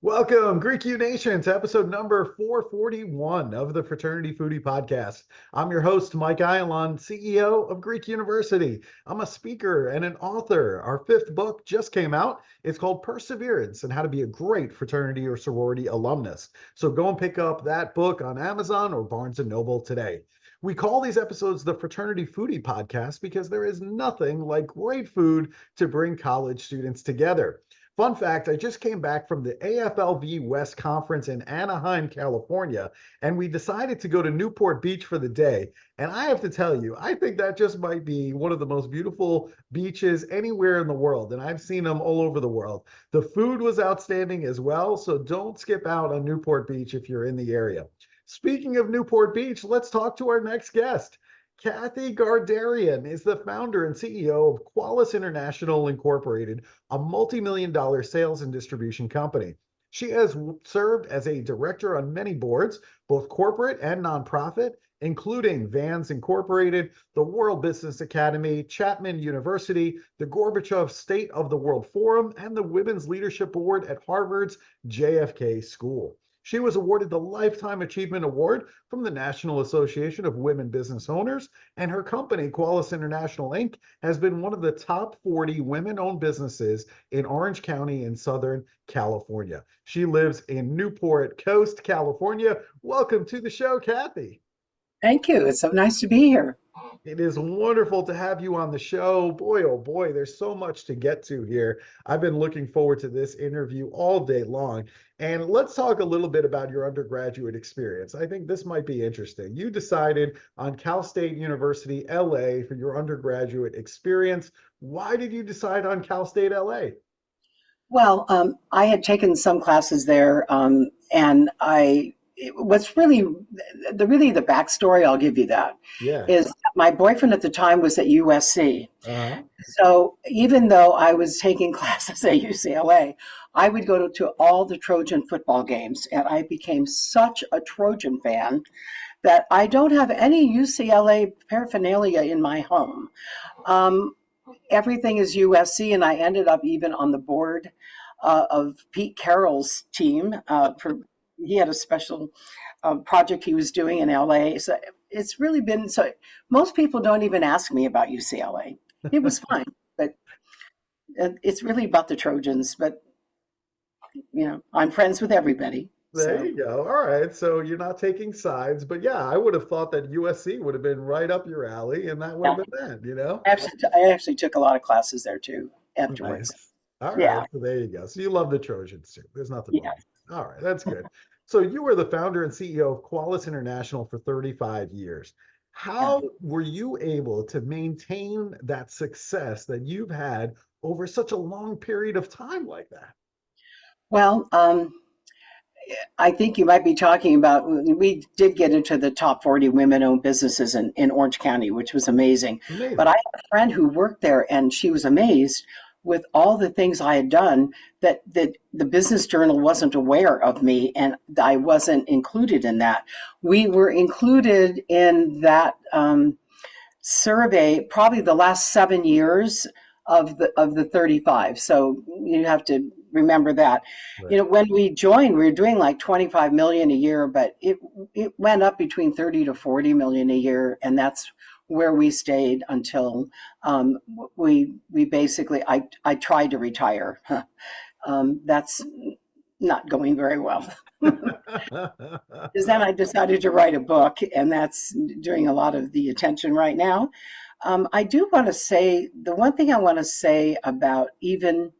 Welcome, Greek U Nation, to episode number 441 of the Fraternity Foodie Podcast. I'm your host, Mike Ayalon, CEO of Greek University. I'm a speaker and an author. Our fifth book just came out. It's called Perseverance and How to Be a Great Fraternity or Sorority Alumnus. So go and pick up that book on Amazon or Barnes & Noble today. We call these episodes the Fraternity Foodie Podcast because there is nothing like great food to bring college students together. Fun fact, I just came back from the AFLV West Conference in Anaheim, California, and we decided to go to Newport Beach for the day. And I have to tell you, I think that just might be one of the most beautiful beaches anywhere in the world, and I've seen them all over the world. The food was outstanding as well, so don't skip out on Newport Beach if you're in the area. Speaking of Newport Beach, let's talk to our next guest. Kathy Gardarian is the founder and CEO of Qualis International Inc, a multi-million-dollar sales and distribution company. She has served as a director on many boards, both corporate and nonprofit, including Vans Incorporated, the World Business Academy, Chapman University, the Gorbachov State of the World Forum, and the Women's Leadership Board at Harvard's JFK School. She was awarded the Lifetime Achievement Award from the National Association of Women Business Owners, and her company, Qualis International Inc, has been one of the top 40 women-owned businesses in Orange County in Southern California. She lives in Newport Coast, California. Welcome to the show, Kathy. Thank you. It's so nice to be here. It is wonderful to have you on the show. Boy, oh boy, there's so much to get to here. I've been looking forward to this interview all day long. And let's talk a little bit about your undergraduate experience. I think this might be interesting. You decided on Cal State University, LA for your undergraduate experience. Why did you decide on Cal State, LA? Well, I had taken some classes there, and what's really the backstory, I'll give you that, is my boyfriend at the time was at USC. So even though I was taking classes at UCLA, I would go to all the Trojan football games, and I became such a Trojan fan that I don't have any UCLA paraphernalia in my home. Everything is USC, and I ended up even on the board of Pete Carroll's team he had a special project he was doing in LA. So it's really been, so most people don't even ask me about UCLA. It was fine, but it's really about the Trojans. But, you know, I'm friends with everybody. There you go. All right. So you're not taking sides, but yeah, I would have thought that USC would have been right up your alley, and that would have been that, you know? I actually took a lot of classes there too afterwards. Nice. All right. So there you go. So you love the Trojans too. There's nothing wrong. All right. That's good. So you were the founder and CEO of Qualis International for 35 years. How were you able to maintain that success that you've had over such a long period of time like that? Well, I think you might be talking about, we did get into the top 40 women-owned businesses in Orange County, which was amazing. But I had a friend who worked there, and she was amazed with all the things I had done that the Business Journal wasn't aware of me, and I wasn't included in that. We were included in that survey probably the last 7 years of the 35. So you have to remember that. Right. You know, when we joined, we were doing like 25 million a year, but it went up between 30 to 40 million a year, and that's where we stayed until we basically, I tried to retire. That's not going very well. Because then I decided to write a book, and that's doing a lot of the attention right now. I do want to say, the one thing I want to say about even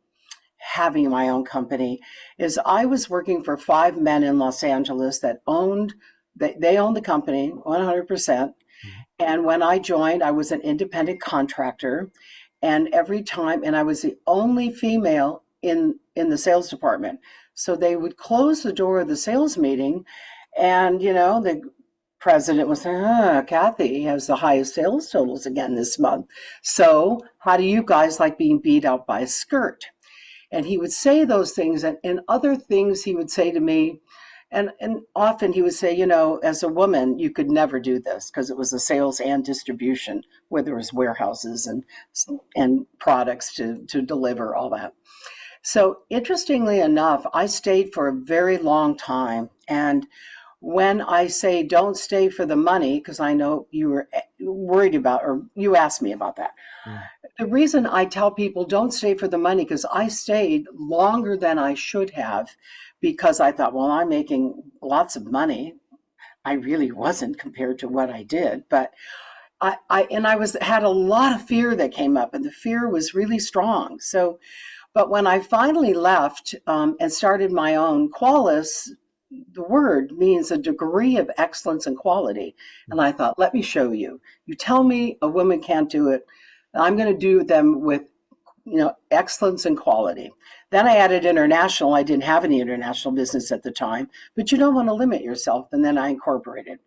having my own company is I was working for 5 men in Los Angeles that owned the company 100%. And when I joined, I was an independent contractor, and I was the only female in the sales department. So they would close the door of the sales meeting, and, you know, the president was saying, Kathy has the highest sales totals again this month. So how do you guys like being beat out by a skirt? And he would say those things, and other things he would say to me, And often he would say, you know, as a woman, you could never do this because it was a sales and distribution where there was warehouses and products to deliver all that. So interestingly enough, I stayed for a very long time. And when I say don't stay for the money, because I know you were worried about, or you asked me about that. Mm. The reason I tell people don't stay for the money, because I stayed longer than I should have, because I thought, well, I'm making lots of money. I really wasn't compared to what I did, but had a lot of fear that came up, and the fear was really strong. So, but when I finally left and started my own, Qualis, the word means a degree of excellence and quality. And I thought, let me show you. You tell me a woman can't do it, I'm going to do them with, you know, excellence and quality. Then I added international. I didn't have any international business at the time, but you don't want to limit yourself. And then I incorporated.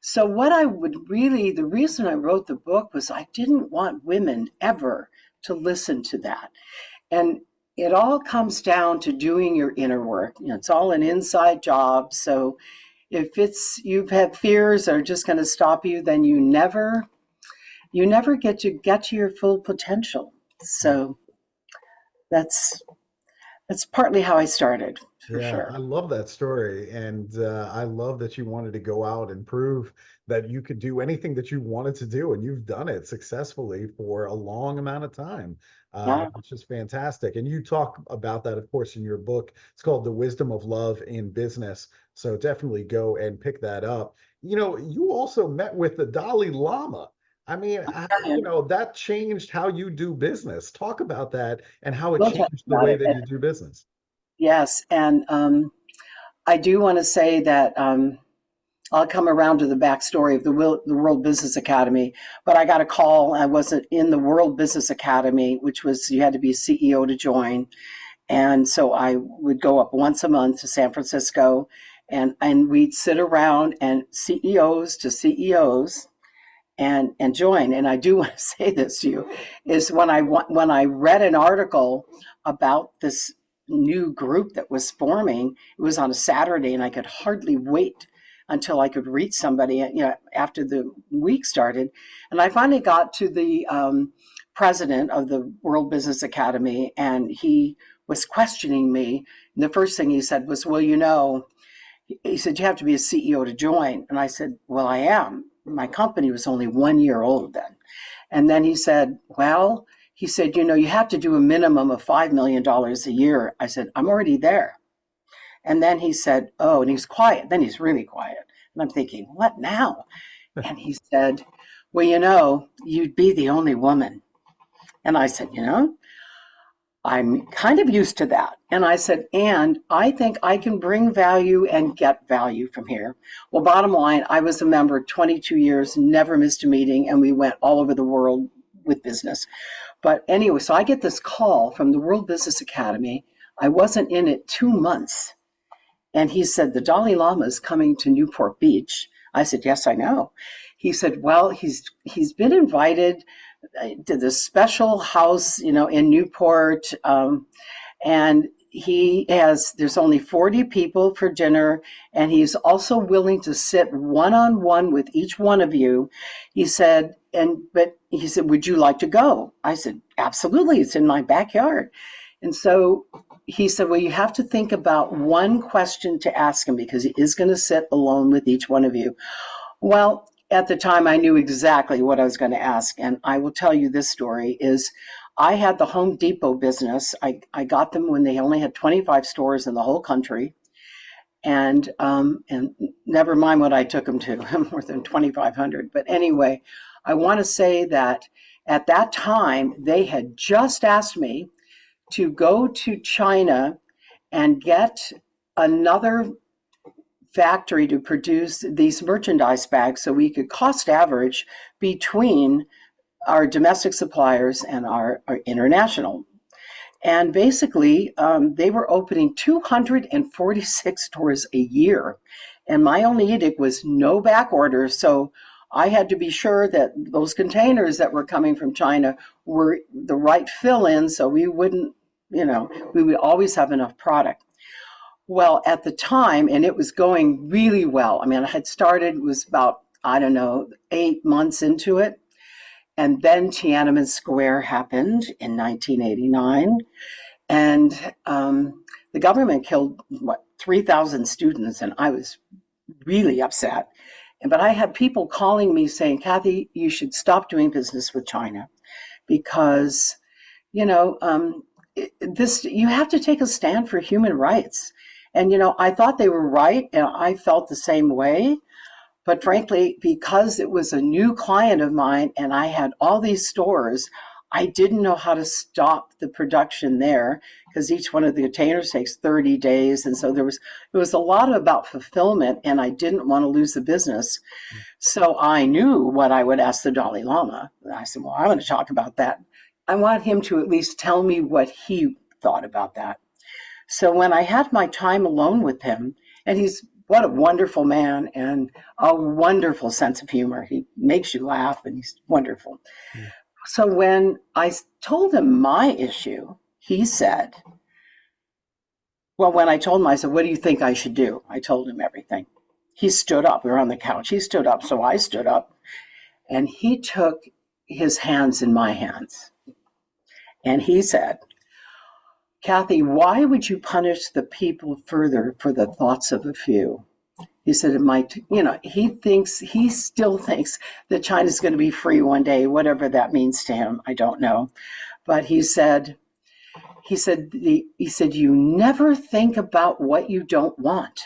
So what I would really, the reason I wrote the book was I didn't want women ever to listen to that. And it all comes down to doing your inner work. You know, it's all an inside job. So if you've had fears that are just going to stop you, then you never get to your full potential. So that's partly how I started, for sure. I love that story. And I love that you wanted to go out and prove that you could do anything that you wanted to do. And you've done it successfully for a long amount of time, Yeah. which is fantastic. And you talk about that, of course, in your book. It's called The Wisdom of Love in Business. So definitely go and pick that up. You know, you also met with the Dalai Lama. I mean, you know, that changed how you do business. Talk about that and how it We'll talk changed the about way it. that you do business. Yes, and I do want to say that I'll come around to the backstory of the World Business Academy, but I got a call. I wasn't in the World Business Academy, which was you had to be a CEO to join. And so I would go up once a month to San Francisco, and we'd sit around and CEOs to CEOs and join. And I do want to say this to you, is when I read an article about this new group that was forming, it was on a Saturday, and I could hardly wait until I could reach somebody, you know, after the week started. And I finally got to the president of the World Business Academy, and he was questioning me. And the first thing he said was, well, you know, he said, you have to be a CEO to join. And I said, well, I am. My company was only 1 year old then. And then he said, well, he said, you know, you have to do a minimum of $5 million a year. I said, I'm already there. And then he said, oh, and he's quiet. Then he's really quiet. And I'm thinking, what now? And he said, well, you know, you'd be the only woman. And I said, you know, I'm kind of used to that. And I said, and I think I can bring value and get value from here. Well, bottom line, I was a member 22 years, never missed a meeting, and we went all over the world with business. But anyway, so I get this call from the World Business Academy. I wasn't in it 2 months. And he said, the Dalai Lama is coming to Newport Beach. I said, yes, I know. He said, well, he's been invited to this special house, you know, in Newport. And there's only 40 people for dinner. And he's also willing to sit one-on-one with each one of you. He said, but he said, would you like to go? I said, absolutely. It's in my backyard. And so he said, well, you have to think about one question to ask him because he is going to sit alone with each one of you. Well, at the time, I knew exactly what I was going to ask. And I will tell you this story is I had the Home Depot business. I got them when they only had 25 stores in the whole country. And never mind what I took them to, more than 2,500. But anyway, I want to say that at that time, they had just asked me to go to China and get another factory to produce these merchandise bags so we could cost average between our domestic suppliers and our international. And basically, they were opening 246 stores a year. And my only edict was no back orders. So I had to be sure that those containers that were coming from China were the right fill-in so we wouldn't, you know, we would always have enough product. Well, at the time, and it was going really well. I mean, I had started, it was about, I don't know, 8 months into it. And then Tiananmen Square happened in 1989. And the government killed, what, 3,000 students. And I was really upset. But I had people calling me saying, Kathy, you should stop doing business with China because, you know, this, you have to take a stand for human rights. And, I thought they were right, and I felt the same way. But frankly, because it was a new client of mine and I had all these stores, I didn't know how to stop the production there because each one of the containers takes 30 days. And so it was a lot about fulfillment, and I didn't want to lose the business. So I knew what I would ask the Dalai Lama. And I said, well, I want to talk about that. I want him to at least tell me what he thought about that. So when I had my time alone with him, and what a wonderful man and a wonderful sense of humor. He makes you laugh and he's wonderful. Mm. So when I told him my issue, he said, well, when I told him, I said, what do you think I should do? I told him everything. He stood up. We were on the couch. He stood up. So I stood up, and he took his hands in my hands. And he said, Kathy, why would you punish the people further for the thoughts of a few? He said, it might, he still thinks that China's going to be free one day, whatever that means to him. I don't know. But he said, you never think about what you don't want.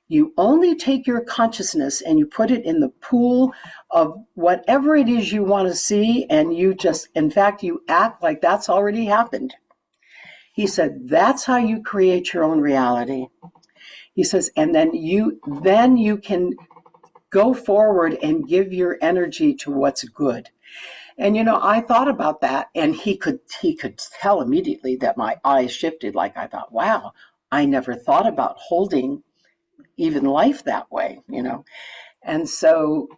You only take your consciousness and you put it in the pool of whatever it is you want to see. And in fact, you act like that's already happened. He said, that's how you create your own reality. He says, and then you can go forward and give your energy to what's good. And, I thought about that, and he could tell immediately that my eyes shifted. Like I thought, wow, I never thought about holding even life that way, And so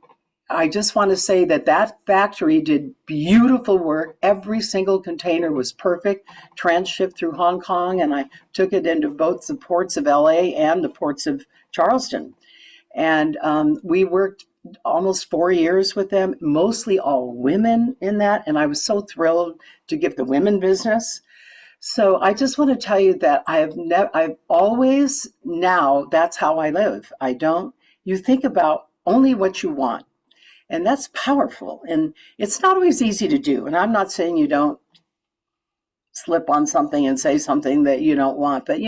I just want to say that factory did beautiful work. Every single container was perfect, transshipped through Hong Kong, and I took it into both the ports of LA and the ports of Charleston. And we worked almost 4 years with them, mostly all women in that. And I was so thrilled to give the women business. So I just want to tell you that I've always, now that's how I live. You think about only what you want. And that's powerful. And it's not always easy to do. And I'm not saying you don't slip on something and say something that you don't want. But,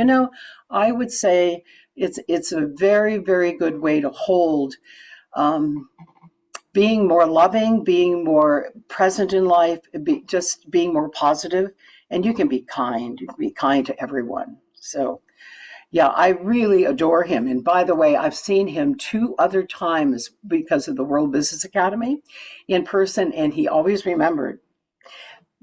I would say it's a very, very good way to hold being more loving, being more present in life, just being more positive. And you can be kind. You can be kind to everyone. So, yeah, I really adore him. And by the way, I've seen him 2 other times because of the World Business Academy in person. And he always remembered,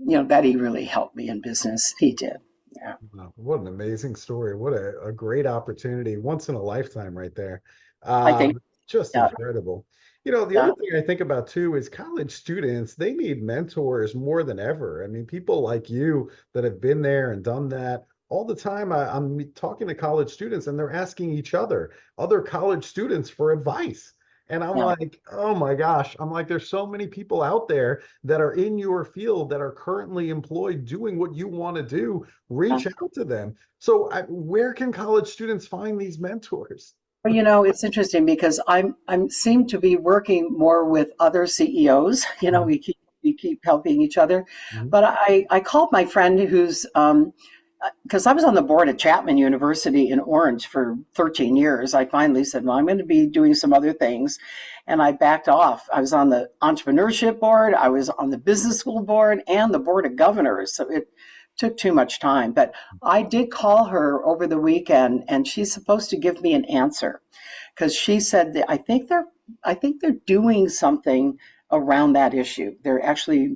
that he really helped me in business. He did. Yeah. Wow, what an amazing story. What a great opportunity. Once in a lifetime right there. I think, Just yeah, incredible. The yeah, other thing I think about too is college students, they need mentors more than ever. I mean, people like you that have been there and done that all the time. I'm talking to college students and they're asking each other college students for advice. And I'm yeah. like, oh my gosh. I'm like, there's so many people out there that are in your field that are currently employed doing what you want to do. Yeah. Reach out to them. So where can college students find these mentors? Well, it's interesting because I'm seem to be working more with other CEOs. Mhm, We keep helping each other. mhm, But I called my friend who's because I was on the board at Chapman University in Orange for 13 years. I finally said, well, I'm going to be doing some other things. And I backed off. I was on the entrepreneurship board, I was on the business school board, and the board of governors. So it took too much time. But I did call her over the weekend, and she's supposed to give me an answer because she said that I think they're doing something around that issue. They're actually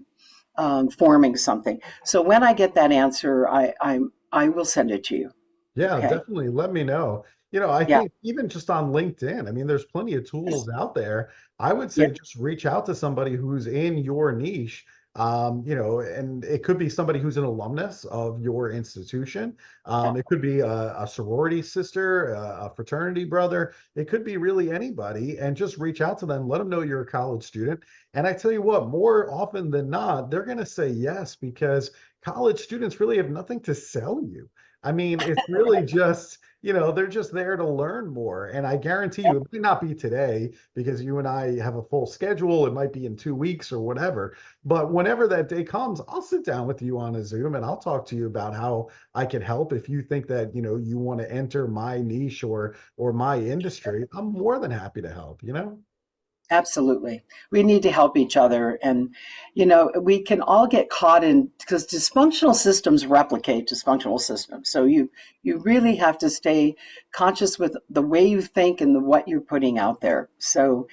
forming something. So when I get that answer, I will send it to you. Yeah, Okay. definitely. Let me know. I Yeah. think even just on LinkedIn, I mean, there's plenty of tools out there. I would Yeah. say just reach out to somebody who's in your niche. and it could be somebody who's an alumnus of your institution. Yeah. It could be a sorority sister, a fraternity brother. It could be really anybody, and just reach out to them, let them know you're a college student. And I tell you what, more often than not, they're going to say yes, because college students really have nothing to sell you. I mean, it's really just, they're just there to learn more. And I guarantee you, it might not be today because you and I have a full schedule. It might be in 2 weeks or whatever. But whenever that day comes, I'll sit down with you on a Zoom and I'll talk to you about how I can help. If you think that, you want to enter my niche or my industry, I'm more than happy to help. Absolutely. We need to help each other. And, we can all get caught in, because dysfunctional systems replicate dysfunctional systems. So you really have to stay conscious with the way you think and what you're putting out there. So,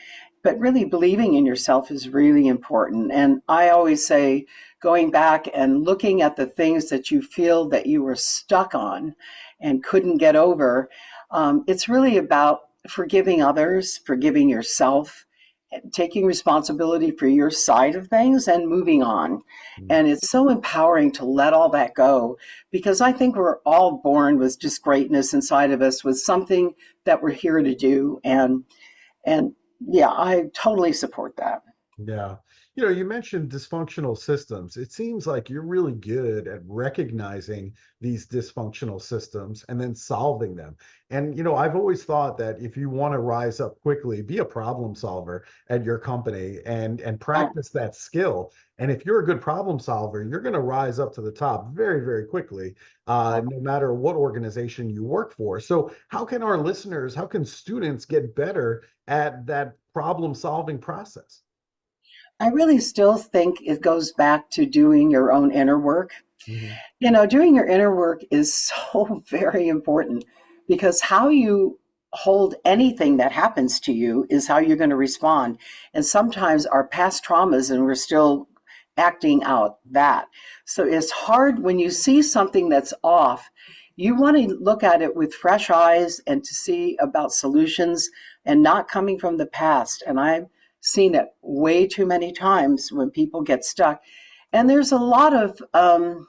but really believing in yourself is really important. And I always say, going back and looking at the things that you feel that you were stuck on and couldn't get over, it's really about forgiving others, forgiving yourself, taking responsibility for your side of things and moving on. And it's so empowering to let all that go, because I think we're all born with just greatness inside of us, with something that we're here to do. And yeah, I totally support that. Yeah. You mentioned dysfunctional systems. It seems like you're really good at recognizing these dysfunctional systems and then solving them. And, I've always thought that if you want to rise up quickly, be a problem solver at your company and Oh, practice that skill. And if you're a good problem solver, you're going to rise up to the top very, very quickly, no matter what organization you work for. So how can students get better at that problem solving process? I really still think it goes back to doing your own inner work. Mhm. Doing your inner work is so very important, because how you hold anything that happens to you is how you're going to respond. And sometimes our past traumas, and we're still acting out that. So it's hard when you see something that's off. You want to look at it with fresh eyes and to see about solutions and not coming from the past. And I've seen it way too many times when people get stuck. And there's a lot of, all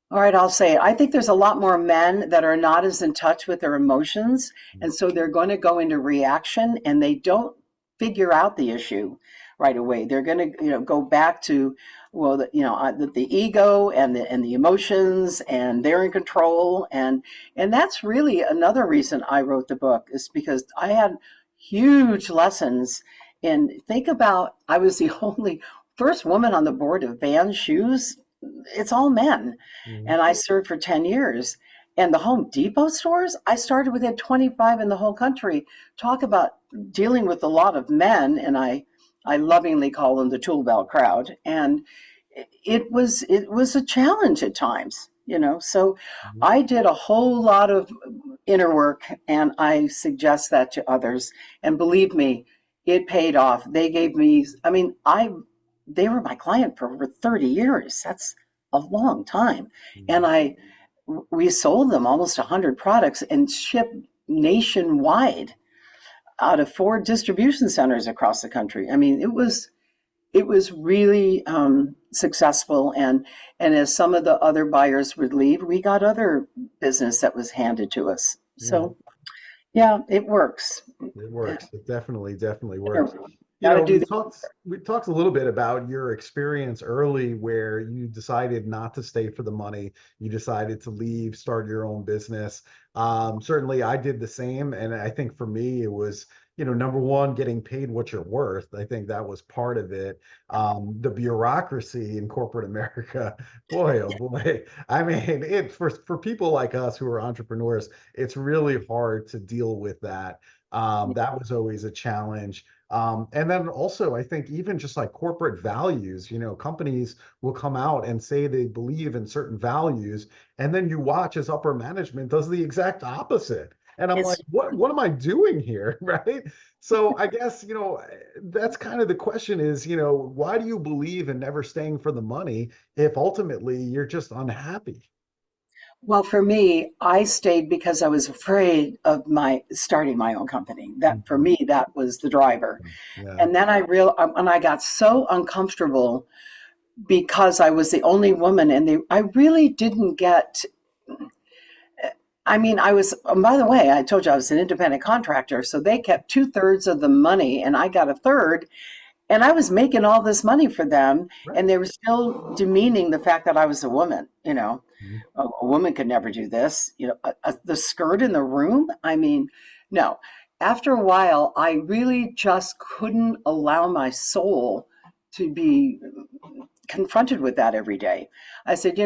right, I'll say it. I think there's a lot more men that are not as in touch with their emotions. And so they're going to go into reaction and they don't figure out the issue right away. They're going to, go back to, well, the ego and the emotions, and they're in control. And that's really another reason I wrote the book, is because I had huge lessons. And think about, I was the only first woman on the board of Vans shoes. It's all men. Mhm. And I served for 10 years. And the Home Depot stores, I started with 25 in the whole country. Talk about dealing with a lot of men. And I lovingly call them the tool belt crowd. And it was a challenge at times. So I did a whole lot of inner work, and I suggest that to others. And believe me, it paid off. They gave me, I mean, they were my client for over 30 years. That's a long time. And Mhm. we sold them almost 100 products and shipped nationwide out of 4 distribution centers across the country. I mean, it was really successful. And as some of the other buyers would leave, we got other business that was handed to us. Mhm. So yeah, it works. It Yeah, works. It definitely works. got to do We the talked a little bit about your experience early where you decided not to stay for the money. You decided to leave, start your own business. Certainly I did the same. And I think for me, it was, number one, getting paid what you're worth. I think that was part of it. The bureaucracy in corporate America, boy, oh boy. I mean, for people like us who are entrepreneurs, it's really hard to deal with that. That was always a challenge. And then also, I think even just like corporate values, companies will come out and say they believe in certain values, and then you watch as upper management does the exact opposite. And I'm like, it's what am I doing here? Right. So I guess, that's kind of the question is, why do you believe in never staying for the money if ultimately you're just unhappy? Well, for me, I stayed because I was afraid of my starting my own company. That for Mhm. me, that was the driver. Yeah. And then and I got so uncomfortable because I was the only woman, and I really didn't get. I mean, I was. By the way, I told you I was an independent contractor, so they kept 2/3 of the money, and I got a third. And I was making all this money for them, Right. and they were still demeaning the fact that I was a woman. Mhm. A woman could never do this. The skirt in the room. I mean, no. After a while, I really just couldn't allow my soul to be confronted with that every day. I said,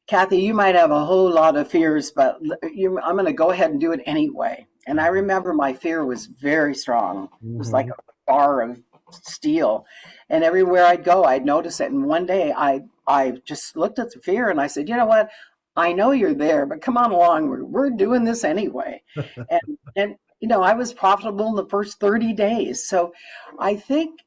Kathy, you might have a whole lot of fears, but I'm going to go ahead and do it anyway. And I remember my fear was very strong. It was like Mhm. a bar of steel. And everywhere I'd go, I'd notice it. And one day I just looked at the fear and I said, you know what? I know you're there, but come on along. We're doing this anyway. And I was profitable in the first 30 days. So I think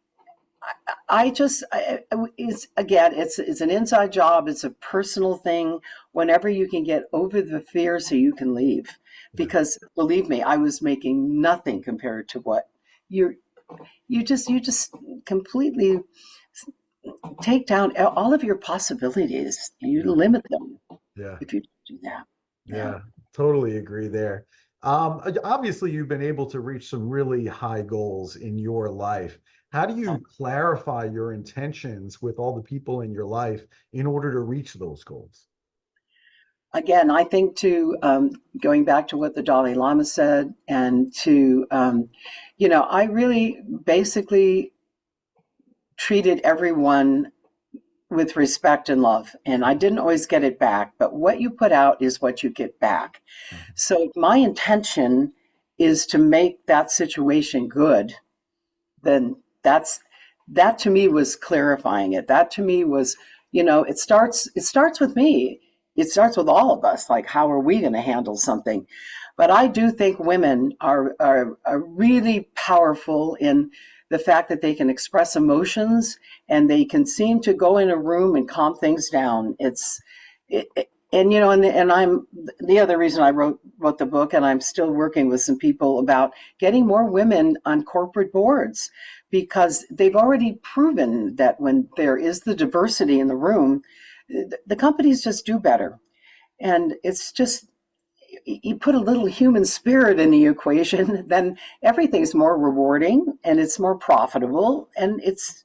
it's again, it's an inside job. It's a personal thing. Whenever you can get over the fear, so you can leave, Yeah. because believe me, I was making nothing compared to what you you just completely take down all of your possibilities. You Yeah. limit them Yeah. if you do that. Yeah. Yeah, totally agree there. Obviously, you've been able to reach some really high goals in your life. How do you clarify your intentions with all the people in your life in order to reach those goals? Again, I think going back to what the Dalai Lama said, and I really basically treated everyone with respect and love. And I didn't always get it back, but what you put out is what you get back. Mhm. So if my intention is to make that situation good, then that to me was clarifying it. That to me was, it starts with me. It starts with all of us. Like, how are we going to handle something? But I do think women are really powerful in the fact that they can express emotions, and they can seem to go in a room and calm things down. And I'm the other reason I wrote the book, and I'm still working with some people about getting more women on corporate boards, because they've already proven that when there is the diversity in the room, the companies just do better. And it's just, you put a little human spirit in the equation, then everything's more rewarding, and it's more profitable, and it's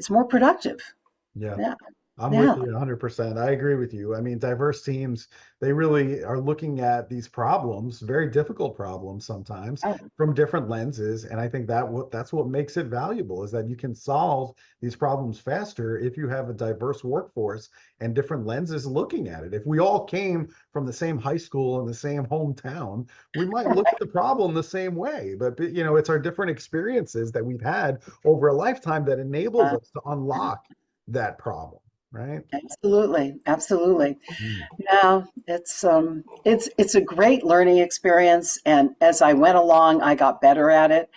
more productive. Yeah. Yeah. I'm with Yeah. you 100%. I agree with you. I mean, diverse teams, they really are looking at these problems, very difficult problems sometimes, Oh, from different lenses. And I think that's what makes it valuable, is that you can solve these problems faster if you have a diverse workforce and different lenses looking at it. If we all came from the same high school and the same hometown, we might look at the problem the same way. But it's our different experiences that we've had over a lifetime that enables uh, us to unlock that problem, right? absolutely. Absolutely. Mm. Yeah, it's a great learning experience, and as I went along, I got better at it,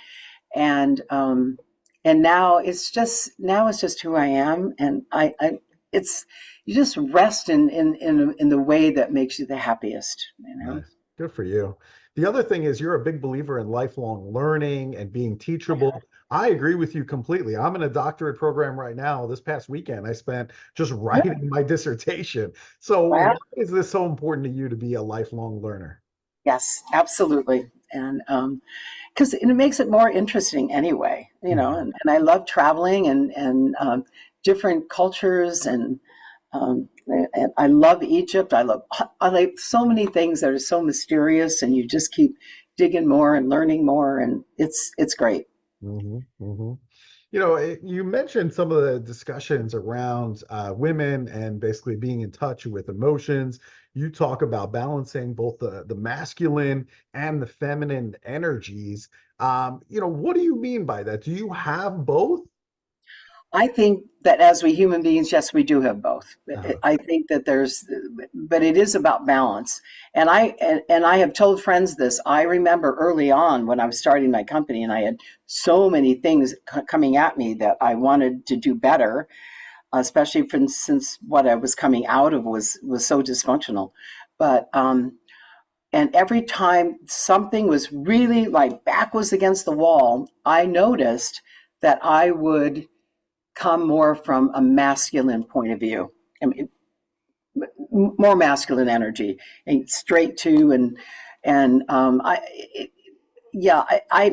and now it's just who I am, and I it's you just rest in the way that makes you the happiest. Nice. Good for you. The other thing is, you're a big believer in lifelong learning and being teachable. I agree with you completely. I'm in a doctorate program right now. This past weekend, I spent just writing my dissertation. So, Wow. why is this so important to you to be a lifelong learner? Yes, absolutely, and because it makes it more interesting anyway, Mhm. and I love traveling and different cultures, and I love Egypt. I like so many things that are so mysterious, and you just keep digging more and learning more, and it's great. Hmm. Hmm. You mentioned some of the discussions around women and basically being in touch with emotions. You talk about balancing both the masculine and the feminine energies. What do you mean by that? Do you have both? I think that as we human beings, yes, we do have both. Uh-huh. I think that but it is about balance. And I have told friends this. I remember early on when I was starting my company, and I had so many things coming at me that I wanted to do better. especially since what I was coming out of was so dysfunctional. But and every time something was really like back was against the wall, I noticed that I would come more from a masculine point of view. I mean, more masculine energy, and straight to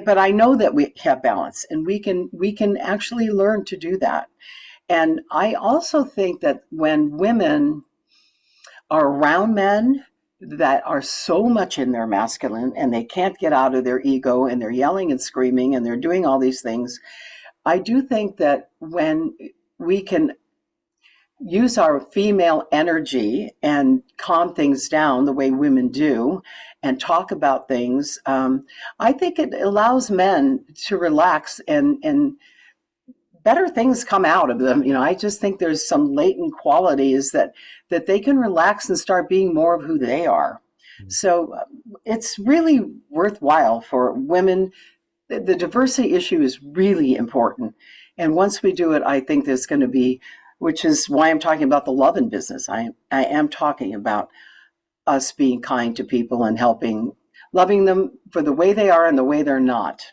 but I know that we have balance, and we can actually learn to do that. And I also think that when women are around men that are so much in their masculine and they can't get out of their ego and they're yelling and screaming and they're doing all these things, I do think that when we can use our female energy and calm things down the way women do and talk about things, I think it allows men to relax and better things come out of them. I just think there's some latent qualities that they can relax and start being more of who they are. So it's really worthwhile for women. The diversity issue is really important. And once we do it, I think there's going to be, which is why I'm talking about the love in business. I am talking about us being kind to people and loving them for the way they are and the way they're not.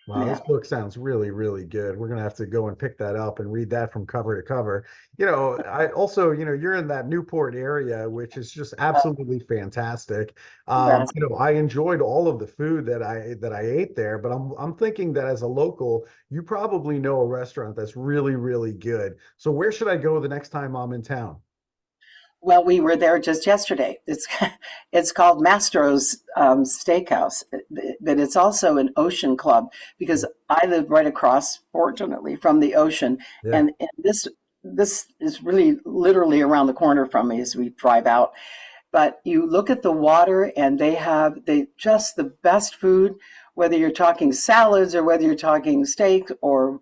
Wow, this book sounds really, really good. We're going to have to go and pick that up and read that from cover to cover. I also, you're in that Newport area, which is just absolutely fantastic. I enjoyed all of the food that I ate there, but I'm thinking that as a local, you probably know a restaurant that's really, really good. So where should I go the next time I'm in town? Well, we were there just yesterday. It's called Mastro's Steakhouse, but it's also an ocean club because I live right across, fortunately, from the ocean, and this is really literally around the corner from me as we drive out. But you look at the water, and they just the best food, whether you're talking salads or whether you're talking steak or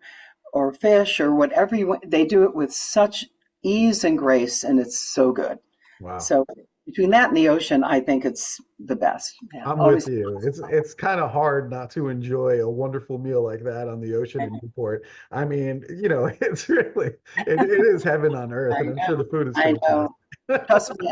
fish or whatever you want. They do it with such ease and grace, and it's so good. Wow. So between that and the ocean, I think it's the best. Yeah, I'm with you. It's kind of hard not to enjoy a wonderful meal like that on the ocean in Newport. I mean, it's really it is heaven on earth, and I'm sure the food is fantastic. Trust me,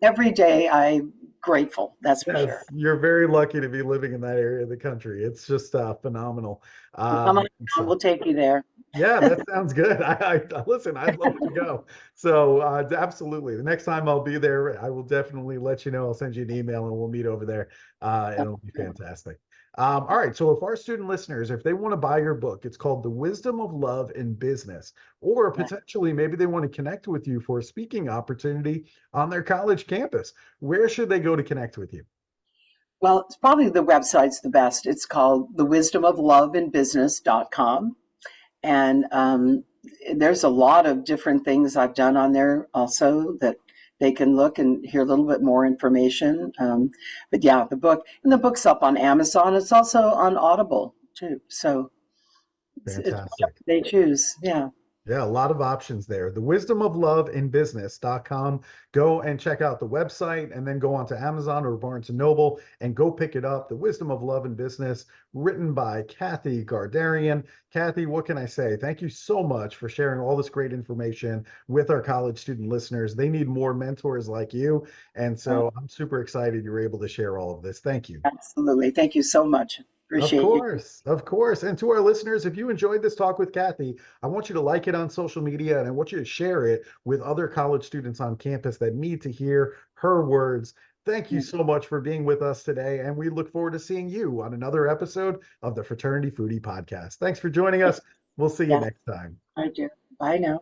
every day I'm grateful. That's for sure. You're very lucky to be living in that area of the country. It's just phenomenal. Come on, we'll take you there. Yeah, that sounds good. I listen, I'd love to go. So absolutely. The next time I'll be there, I will definitely let you know. I'll send you an email and we'll meet over there. It'll be fantastic. All right. So if our student listeners, if they want to buy your book, it's called The Wisdom of Love in Business, or potentially maybe they want to connect with you for a speaking opportunity on their college campus, where should they go to connect with you? Well, it's probably the website's the best. It's called thewisdomofloveinbusiness.com. And there's a lot of different things I've done on there also that they can look and hear a little bit more information. But yeah, the book's up on Amazon. It's also on Audible too. So it's they choose. Yeah. Yeah, a lot of options there. Thewisdomofloveinbusiness.com. Go and check out the website and then go on to Amazon or Barnes & Noble and go pick it up. The Wisdom of Love in Business, written by Kathy Gardarian. Kathy, what can I say? Thank you so much for sharing all this great information with our college student listeners. They need more mentors like you. And so I'm super excited you're able to share all of this. Thank you. Absolutely. Thank you so much. Of course. And to our listeners, if you enjoyed this talk with Kathy, I want you to like it on social media and I want you to share it with other college students on campus that need to hear her words. Thank you so much for being with us today. And we look forward to seeing you on another episode of the Fraternity Foodie Podcast. Thanks for joining us. We'll see you next time. I do. Bye now.